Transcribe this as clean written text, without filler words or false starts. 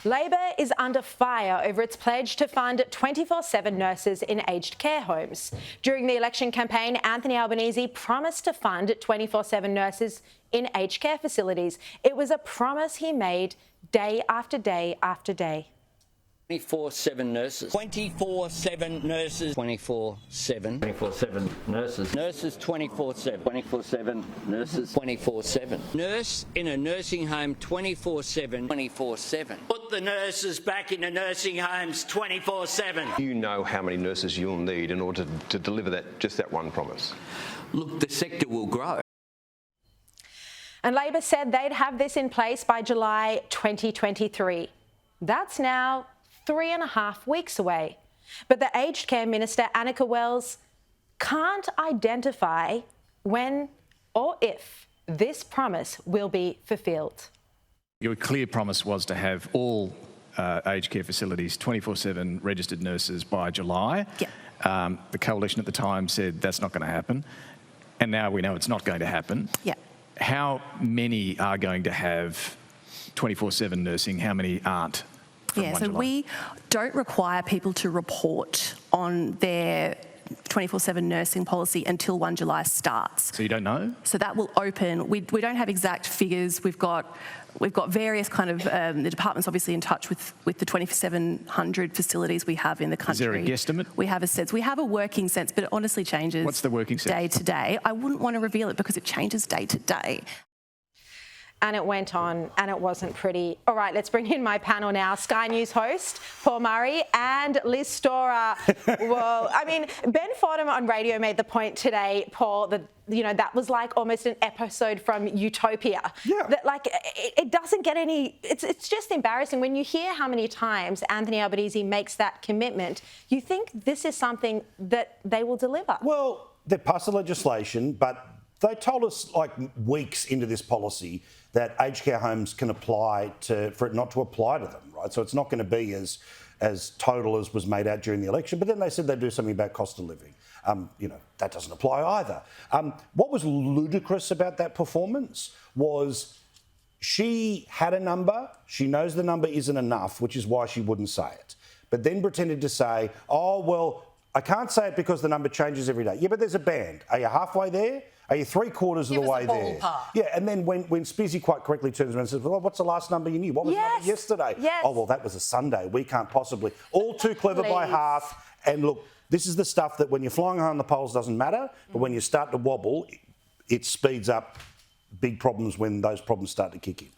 Labor is under fire over its pledge to fund 24/7 nurses in aged care homes. During the election campaign, Anthony Albanese promised to fund 24/7 nurses in aged care facilities. It was a promise he made day after day after day. 24/7 nurses. 24/7 nurses. 24/7. 24/7 nurses. Nurses 24/7. 24/7 nurses. 24/7. Nurse in a nursing home 24/7. 24/7. Put the nurses back in the nursing homes 24/7. You know how many nurses you'll need in order to deliver that one promise. Look, the sector will grow. And Labor said they'd have this in place by July 2023. That's now 3.5 weeks away. But the aged care minister, Annika Wells, can't identify when or if this promise will be fulfilled. Your clear promise was to have all aged care facilities 24/7 registered nurses by July. Yeah. The coalition at the time said that's not going to happen. And now we know it's not going to happen. Yeah. How many are going to have 24/7 nursing? How many aren't? Yeah, so we don't require people to report on their 24/7 nursing policy until 1 July starts. So you don't know? So that will open. We don't have exact figures. We've got various kind of the department's obviously in touch with the 2,700 facilities we have in the country. Is there a guesstimate? We have a sense. We have a working sense, but it honestly changes. What's the working sense? Day to day. I wouldn't want to reveal it because it changes day to day. And it went on and it wasn't pretty. All right, let's bring in my panel now. Sky News host Paul Murray and Liz Storer. Well, I mean, Ben Fordham on radio made the point today, Paul, that, you know, that was like almost an episode from Utopia. Yeah. That, like, it doesn't get any... It's just embarrassing. When you hear how many times Anthony Albanese makes that commitment, you think this is something that they will deliver. Well, they passed the legislation, but they told us like weeks into this policy that aged care homes can apply for it not to apply to them, right? So it's not going to be as total as was made out during the election. But then they said they'd do something about cost of living. You know, that doesn't apply either. What was ludicrous about that performance was she had a number, she knows the number isn't enough, which is why she wouldn't say it. But then pretended to say, oh, well, I can't say it because the number changes every day. Yeah, but there's a band. Are you halfway there? Are you 3/4 of the way there? Yeah, and then when Spizzy quite correctly turns around and says, well, what's the last number you knew? What was the number yesterday? Yes. Oh, well, that was a Sunday. We can't possibly. All too clever by half. And look, this is the stuff that when you're flying high on the poles doesn't matter, but when you start to wobble, it speeds up big problems when those problems start to kick in.